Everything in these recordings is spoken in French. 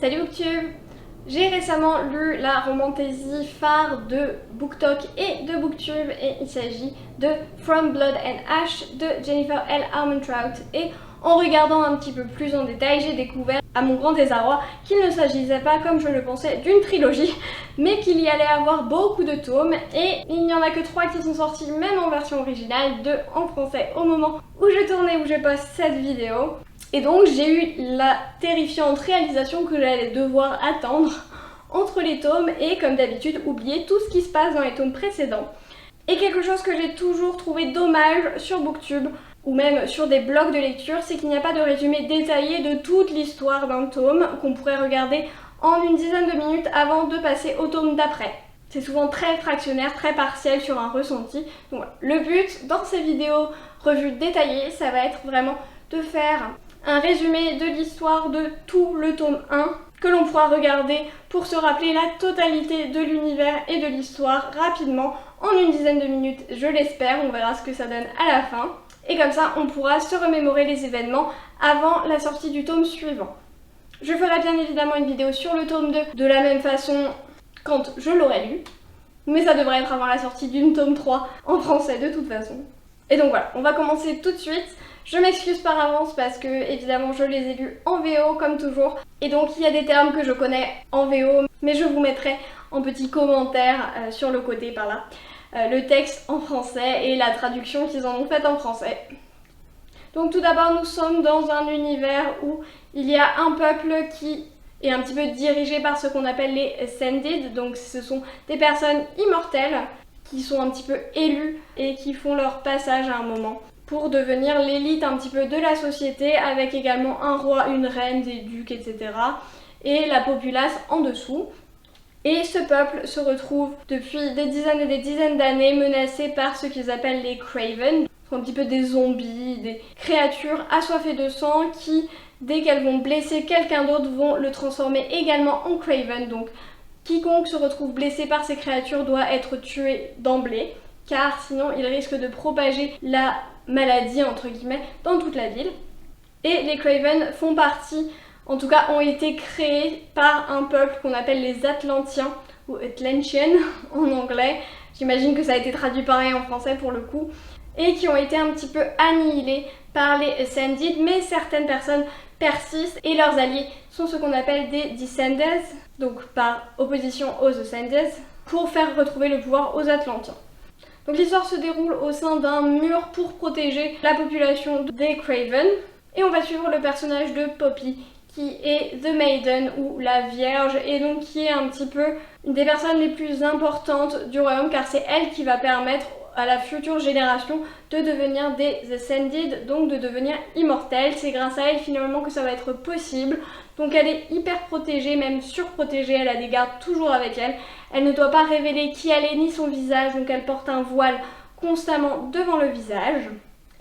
Salut Booktube! J'ai récemment lu la romantaisie phare de BookTok et de Booktube et il s'agit de From Blood and Ash de Jennifer L. Armentrout et en regardant un petit peu plus en détail, j'ai découvert à mon grand désarroi qu'il ne s'agissait pas, comme je le pensais, d'une trilogie, mais qu'il y allait avoir beaucoup de tomes et il n'y en a que 3 qui sont sortis, même en version originale, 2 en français au moment où je tournais, où je poste cette vidéo. Et donc j'ai eu la terrifiante réalisation que j'allais devoir attendre entre les tomes et comme d'habitude oublier tout ce qui se passe dans les tomes précédents. Et quelque chose que j'ai toujours trouvé dommage sur Booktube ou même sur des blogs de lecture, c'est qu'il n'y a pas de résumé détaillé de toute l'histoire d'un tome qu'on pourrait regarder en une dizaine de minutes avant de passer au tome d'après. C'est souvent très fractionnaire, très partiel sur un ressenti. Donc voilà. Le but dans ces vidéos revues détaillées, ça va être vraiment de faire un résumé de l'histoire de tout le tome 1 que l'on pourra regarder pour se rappeler la totalité de l'univers et de l'histoire rapidement en une dizaine de minutes, je l'espère. On verra ce que ça donne à la fin. Et comme ça, on pourra se remémorer les événements avant la sortie du tome suivant. Je ferai bien évidemment une vidéo sur le tome 2 de la même façon quand je l'aurai lu. Mais ça devrait être avant la sortie d'une tome 3 en français de toute façon. Et donc voilà, on va commencer tout de suite. Je m'excuse par avance parce que évidemment je les ai lus en VO comme toujours. Et donc il y a des termes que je connais en VO, mais je vous mettrai en petit commentaire sur le côté par là le texte en français et la traduction qu'ils en ont faite en français. Donc tout d'abord nous sommes dans un univers où il y a un peuple qui est un petit peu dirigé par ce qu'on appelle les Ascended. Donc ce sont des personnes immortelles qui sont un petit peu élues et qui font leur passage à un moment pour devenir l'élite un petit peu de la société, avec également un roi, une reine, des ducs, etc. et la populace en dessous. Et ce peuple se retrouve depuis des dizaines et des dizaines d'années menacé par ce qu'ils appellent les Craven, un petit peu des zombies, des créatures assoiffées de sang qui, dès qu'elles vont blesser quelqu'un d'autre, vont le transformer également en Craven. Donc quiconque se retrouve blessé par ces créatures doit être tué d'emblée, car sinon il risque de propager la maladie entre guillemets dans toute la ville. Et les Craven font partie, en tout cas ont été créés par un peuple qu'on appelle les Atlantiens ou Atlantian en anglais. J'imagine que ça a été traduit pareil en français pour le coup, et qui ont été un petit peu annihilés par les Ascended, mais certaines personnes persistent et leurs alliés sont ce qu'on appelle des Descenders, donc par opposition aux Ascenders, pour faire retrouver le pouvoir aux Atlantiens. Donc l'histoire se déroule au sein d'un mur pour protéger la population des Craven. Et on va suivre le personnage de Poppy, qui est The Maiden ou la Vierge, et donc qui est un petit peu une des personnes les plus importantes du royaume, car c'est elle qui va permettre à la future génération de devenir des Ascended, donc de devenir immortelle. C'est grâce à elle finalement que ça va être possible. Donc elle est hyper protégée, même surprotégée, elle a des gardes toujours avec elle. Elle ne doit pas révéler qui elle est ni son visage, donc elle porte un voile constamment devant le visage.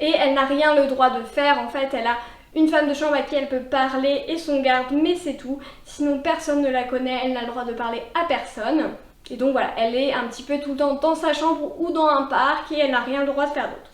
Et elle n'a rien le droit de faire, en fait elle a une femme de chambre à qui elle peut parler et son garde, mais c'est tout. Sinon personne ne la connaît, elle n'a le droit de parler à personne. Et donc voilà, elle est un petit peu tout le temps dans sa chambre ou dans un parc et elle n'a rien le droit de faire d'autre.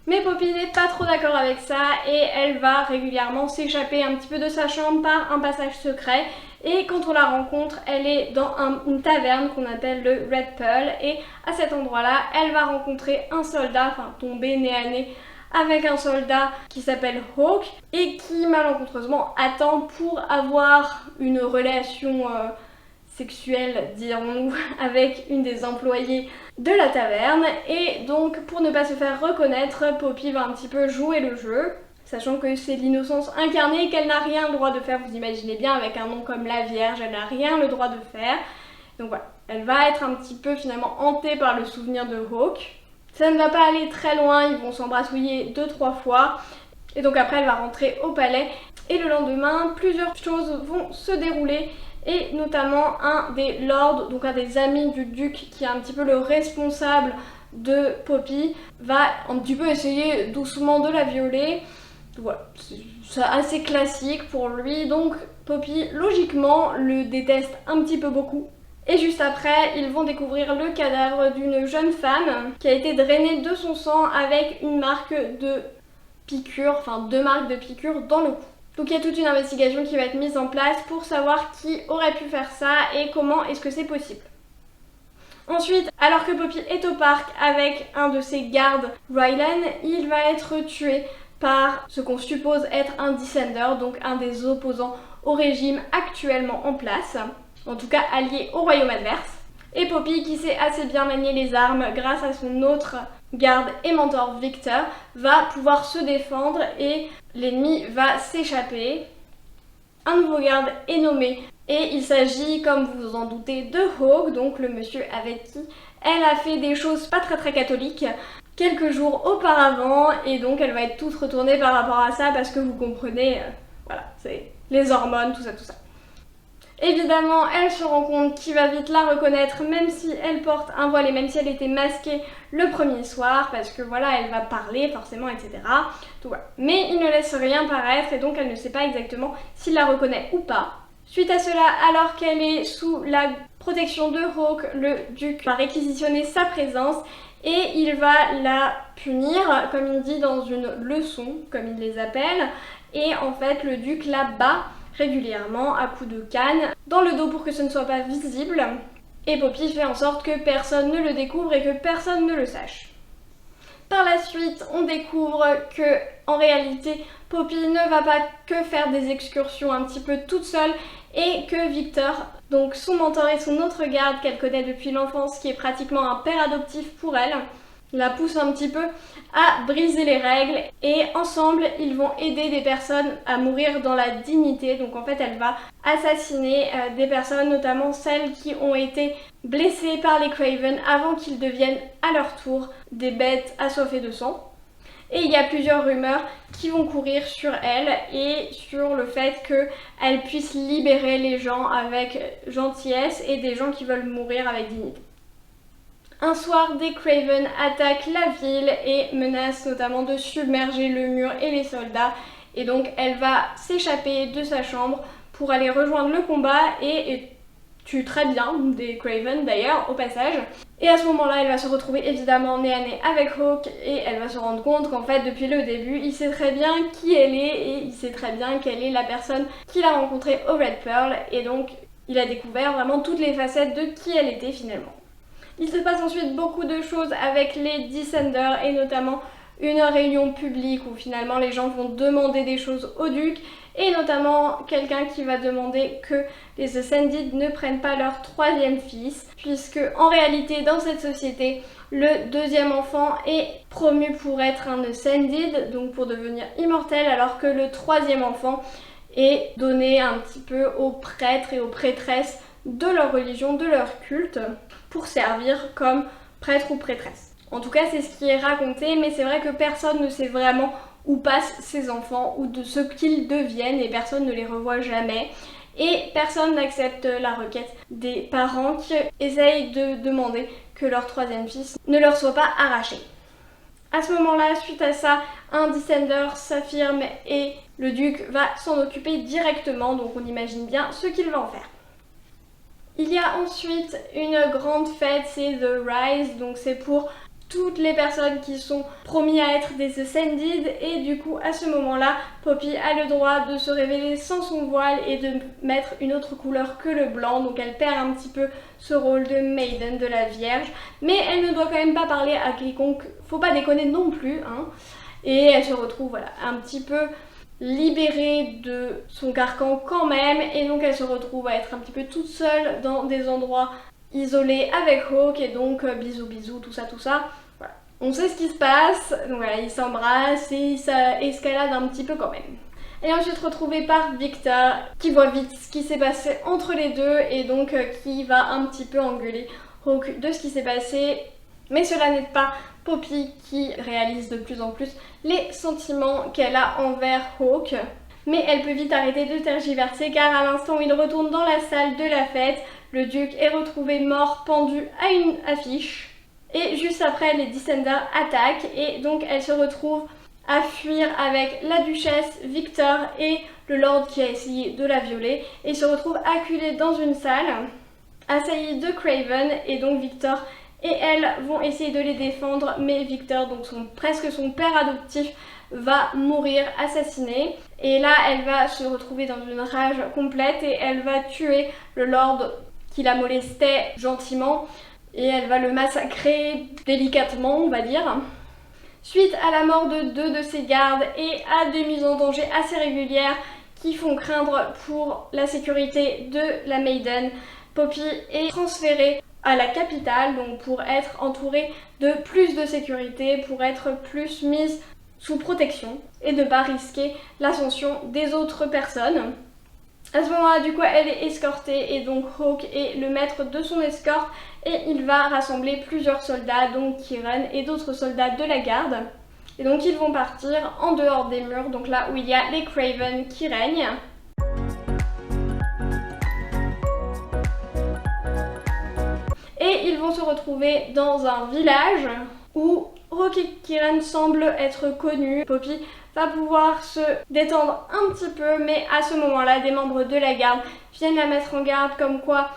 Mais Poppy n'est pas trop d'accord avec ça et elle va régulièrement s'échapper un petit peu de sa chambre par un passage secret. Et quand on la rencontre, elle est dans une taverne qu'on appelle le Red Pearl. Et à cet endroit-là, elle va rencontrer un soldat, enfin tomber nez à nez avec un soldat qui s'appelle Hawk et qui malencontreusement attend pour avoir une relation sexuelle, dirons-nous, avec une des employées de la taverne. Et donc pour ne pas se faire reconnaître, Poppy va un petit peu jouer le jeu, sachant que c'est l'innocence incarnée, qu'elle n'a rien le droit de faire. Vous imaginez bien, avec un nom comme la Vierge, elle n'a rien le droit de faire. Donc voilà, elle va être un petit peu finalement hantée par le souvenir de Hawk. Ça ne va pas aller très loin, ils vont s'embrassouiller 2-3 fois. Et donc après elle va rentrer au palais. Et le lendemain, plusieurs choses vont se dérouler. Et notamment un des lords, donc un des amis du duc, qui est un petit peu le responsable de Poppy, va un petit peu essayer doucement de la violer. Voilà, c'est assez classique pour lui, donc Poppy logiquement le déteste un petit peu beaucoup. Et juste après, ils vont découvrir le cadavre d'une jeune femme qui a été drainée de son sang avec une marque de piqûre, enfin 2 marques de piqûre dans le cou. Donc il y a toute une investigation qui va être mise en place pour savoir qui aurait pu faire ça et comment est-ce que c'est possible. Ensuite, alors que Poppy est au parc avec un de ses gardes, Rylan, il va être tué par ce qu'on suppose être un Descender, donc un des opposants au régime actuellement en place, en tout cas allié au royaume adverse. Et Poppy, qui sait assez bien manier les armes grâce à son autre garde et mentor Victor, va pouvoir se défendre et l'ennemi va s'échapper. Un nouveau garde est nommé et il s'agit, comme vous vous en doutez, de Hawke, donc le monsieur avec qui elle a fait des choses pas très catholiques quelques jours auparavant, et donc elle va être toute retournée par rapport à ça parce que vous comprenez, voilà, c'est les hormones, tout ça. Évidemment, elle se rend compte qu'il va vite la reconnaître même si elle porte un voile et même si elle était masquée le premier soir, parce que voilà, elle va parler forcément, etc. Donc, voilà. Mais il ne laisse rien paraître et donc elle ne sait pas exactement s'il la reconnaît ou pas. Suite à cela, alors qu'elle est sous la protection de Hawke, le duc va réquisitionner sa présence et il va la punir, comme il dit dans une leçon, comme il les appelle, et en fait le duc la bat régulièrement à coups de canne dans le dos pour que ce ne soit pas visible, et Poppy fait en sorte que personne ne le découvre et que personne ne le sache. Par la suite, on découvre que en réalité Poppy ne va pas que faire des excursions un petit peu toute seule et que Victor, donc son mentor et son autre garde qu'elle connaît depuis l'enfance, qui est pratiquement un père adoptif pour elle, la pousse un petit peu à briser les règles, et ensemble ils vont aider des personnes à mourir dans la dignité. Donc en fait elle va assassiner des personnes, notamment celles qui ont été blessées par les Craven avant qu'ils deviennent à leur tour des bêtes assoiffées de sang. Et il y a plusieurs rumeurs qui vont courir sur elle et sur le fait qu'elle puisse libérer les gens avec gentillesse et des gens qui veulent mourir avec dignité. Un soir, des Craven attaquent la ville et menacent notamment de submerger le mur et les soldats. Et donc elle va s'échapper de sa chambre pour aller rejoindre le combat et tue très bien des Craven d'ailleurs au passage. Et à ce moment-là, elle va se retrouver évidemment nez à nez avec Hawke et elle va se rendre compte qu'en fait depuis le début, il sait très bien qui elle est et il sait très bien quelle est la personne qu'il a rencontrée au Red Pearl, et donc il a découvert vraiment toutes les facettes de qui elle était finalement. Il se passe ensuite beaucoup de choses avec les Descenders et notamment une réunion publique où finalement les gens vont demander des choses au duc, et notamment quelqu'un qui va demander que les Ascended ne prennent pas leur troisième fils, puisque en réalité dans cette société le deuxième enfant est promu pour être un Ascended, donc pour devenir immortel, alors que le troisième enfant est donné un petit peu aux prêtres et aux prêtresses de leur religion, de leur culte, pour servir comme prêtre ou prêtresse. En tout cas, c'est ce qui est raconté, mais c'est vrai que personne ne sait vraiment où passent ces enfants ou de ce qu'ils deviennent, et personne ne les revoit jamais. Et personne n'accepte la requête des parents qui essayent de demander que leur troisième fils ne leur soit pas arraché. À ce moment-là, suite à ça, un Descender s'affirme et le duc va s'en occuper directement, donc on imagine bien ce qu'il va en faire. Il y a ensuite une grande fête, c'est The Rise, donc c'est pour toutes les personnes qui sont promis à être des Ascended, et du coup à ce moment-là, Poppy a le droit de se révéler sans son voile et de mettre une autre couleur que le blanc, donc elle perd un petit peu ce rôle de Maiden, de la Vierge, mais elle ne doit quand même pas parler à quiconque, faut pas déconner non plus, hein. Et elle se retrouve voilà, un petit peu libérée de son carcan quand même, et donc elle se retrouve à être un petit peu toute seule dans des endroits isolés avec Hawke, et donc bisous, tout ça. Voilà. On sait ce qui se passe, donc voilà, ils s'embrassent et ça escalade un petit peu quand même. Et ensuite retrouvée par Victor, qui voit vite ce qui s'est passé entre les deux et donc qui va un petit peu engueuler Hawke de ce qui s'est passé. Mais cela n'aide pas Poppy, qui réalise de plus en plus les sentiments qu'elle a envers Hawke. Mais elle peut vite arrêter de tergiverser, car à l'instant où il retourne dans la salle de la fête, le duc est retrouvé mort pendu à une affiche. Et juste après, les Descenders attaquent et donc elle se retrouve à fuir avec la duchesse, Victor et le lord qui a essayé de la violer, et se retrouve acculée dans une salle assaillis de Craven et donc Victor et elle vont essayer de les défendre, mais Victor, donc presque son père adoptif, va mourir assassiné. Et là, elle va se retrouver dans une rage complète et elle va tuer le Lord qui la molestait gentiment et elle va le massacrer délicatement, on va dire. Suite à la mort de 2 de ses gardes et à des mises en danger assez régulières qui font craindre pour la sécurité de la Maiden, Poppy est transférée à la capitale, donc pour être entourée de plus de sécurité, pour être plus mise sous protection et ne pas risquer l'ascension des autres personnes. À ce moment-là, du coup, elle est escortée et donc Hawke est le maître de son escorte et il va rassembler plusieurs soldats, donc Kieran et d'autres soldats de la garde. Et donc ils vont partir en dehors des murs, donc là où il y a les Craven qui règnent. Et ils vont se retrouver dans un village où Hawke et Kieran semblent être connus. Poppy va pouvoir se détendre un petit peu, mais à ce moment-là, des membres de la garde viennent la mettre en garde comme quoi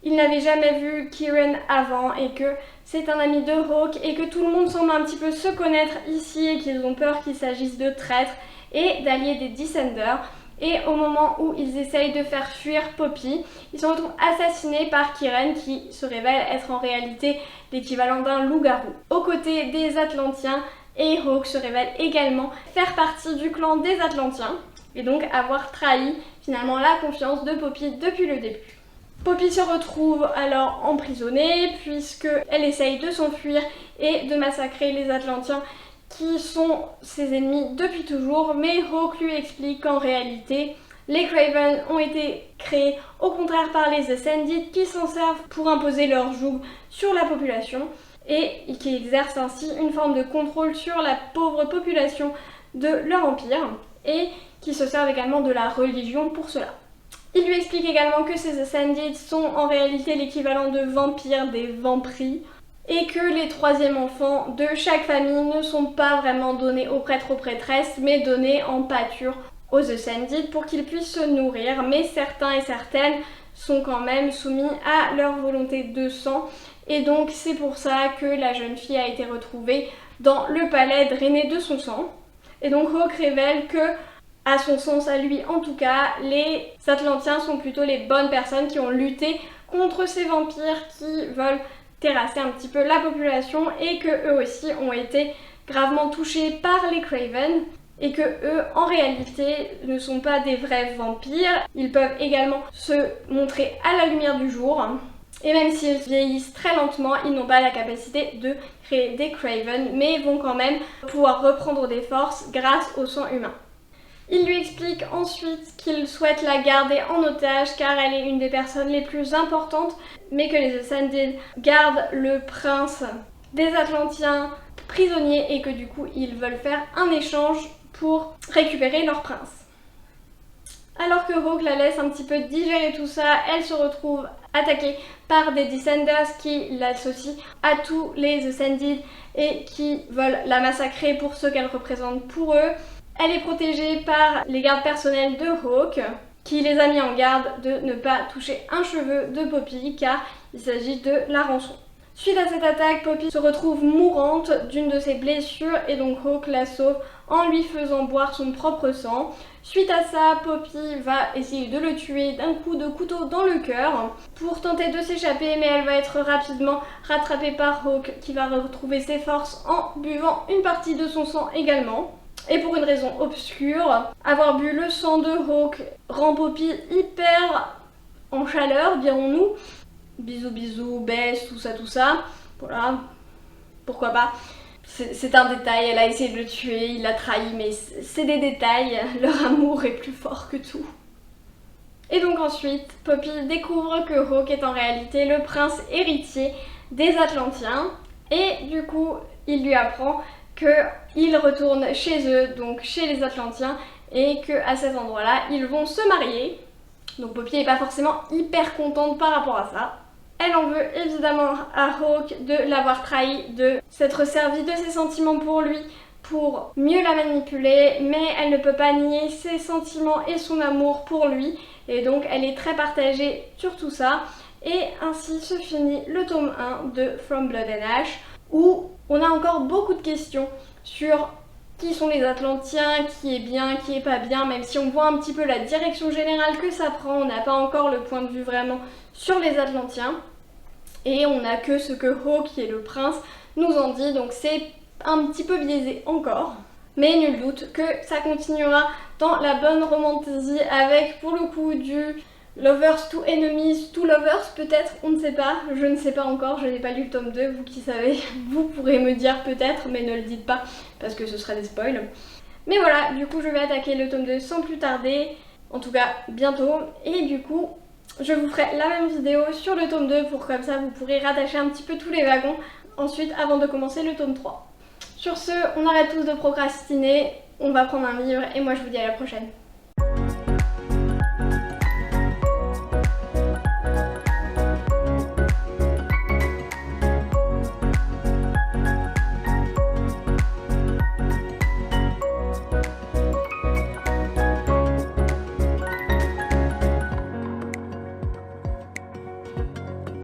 ils n'avaient jamais vu Kieran avant et que c'est un ami de Hawke et que tout le monde semble un petit peu se connaître ici et qu'ils ont peur qu'il s'agisse de traîtres et d'alliés des Descenders. Et au moment où ils essayent de faire fuir Poppy, ils se retrouvent assassinés par Kieran qui se révèle être en réalité l'équivalent d'un loup-garou. Aux côtés des Atlantiens, et Hawke se révèle également faire partie du clan des Atlantiens et donc avoir trahi finalement la confiance de Poppy depuis le début. Poppy se retrouve alors emprisonnée puisqu'elle essaye de s'enfuir et de massacrer les Atlantiens qui sont ses ennemis depuis toujours, mais Hawke lui explique qu'en réalité, les Craven ont été créés au contraire par les Ascended qui s'en servent pour imposer leur joug sur la population et qui exercent ainsi une forme de contrôle sur la pauvre population de leur empire et qui se servent également de la religion pour cela. Il lui explique également que ces Ascended sont en réalité l'équivalent de vampires, des vampirs, et que les troisièmes enfants de chaque famille ne sont pas vraiment donnés aux prêtres aux prêtresses, mais donnés en pâture aux Ascended pour qu'ils puissent se nourrir, mais certains et certaines sont quand même soumis à leur volonté de sang, et donc c'est pour ça que la jeune fille a été retrouvée dans le palais drainé de son sang. Et donc Hawke révèle que, à son sens à lui en tout cas, les Atlantiens sont plutôt les bonnes personnes qui ont lutté contre ces vampires qui veulent terrasser un petit peu la population et que eux aussi ont été gravement touchés par les Craven et que eux en réalité ne sont pas des vrais vampires. Ils peuvent également se montrer à la lumière du jour et même s'ils vieillissent très lentement, ils n'ont pas la capacité de créer des Craven mais vont quand même pouvoir reprendre des forces grâce au sang humain. Il lui explique ensuite qu'il souhaite la garder en otage car elle est une des personnes les plus importantes, mais que les Ascended gardent le prince des Atlantiens prisonnier et que du coup ils veulent faire un échange pour récupérer leur prince. Alors que Hawke la laisse un petit peu digérer tout ça, elle se retrouve attaquée par des Descenders qui l'associent à tous les Ascended et qui veulent la massacrer pour ce qu'elle représente pour eux. Elle est protégée par les gardes personnels de Hawke, qui les a mis en garde de ne pas toucher un cheveu de Poppy car il s'agit de la rançon. Suite à cette attaque, Poppy se retrouve mourante d'une de ses blessures et donc Hawke la sauve en lui faisant boire son propre sang. Suite à ça, Poppy va essayer de le tuer d'un coup de couteau dans le cœur pour tenter de s'échapper, mais elle va être rapidement rattrapée par Hawke qui va retrouver ses forces en buvant une partie de son sang également. Et pour une raison obscure, avoir bu le sang de Hawke rend Poppy hyper en chaleur, dirons-nous. Bisous bisous, baisse, tout ça. Voilà, pourquoi pas. C'est un détail, elle a essayé de le tuer, il l'a trahi, mais c'est des détails, leur amour est plus fort que tout. Et donc ensuite, Poppy découvre que Hawke est en réalité le prince héritier des Atlantiens. Et du coup, il lui apprend qu'ils retournent chez eux, donc chez les Atlantiens, et qu'à cet endroit-là, ils vont se marier. Donc Poppy n'est pas forcément hyper contente par rapport à ça. Elle en veut évidemment à Hawke de l'avoir trahi, de s'être servie de ses sentiments pour lui pour mieux la manipuler, mais elle ne peut pas nier ses sentiments et son amour pour lui, et donc elle est très partagée sur tout ça. Et ainsi se finit le tome 1 de From Blood and Ash, où on a encore beaucoup de questions sur qui sont les Atlantiens, qui est bien, qui est pas bien, même si on voit un petit peu la direction générale que ça prend, on n'a pas encore le point de vue vraiment sur les Atlantiens. Et on n'a que ce que Ho, qui est le prince, nous en dit, donc c'est un petit peu biaisé encore. Mais nul doute que ça continuera dans la bonne romantasy avec pour le coup du Lovers to Enemies to Lovers peut-être, on ne sait pas, je ne sais pas encore, je n'ai pas lu le tome 2, vous qui savez, vous pourrez me dire peut-être, mais ne le dites pas parce que ce serait des spoils. Mais voilà, du coup je vais attaquer le tome 2 sans plus tarder, en tout cas bientôt, et du coup je vous ferai la même vidéo sur le tome 2 pour comme ça vous pourrez rattacher un petit peu tous les wagons ensuite avant de commencer le tome 3. Sur ce, on arrête tous de procrastiner, on va prendre un livre et moi je vous dis à la prochaine.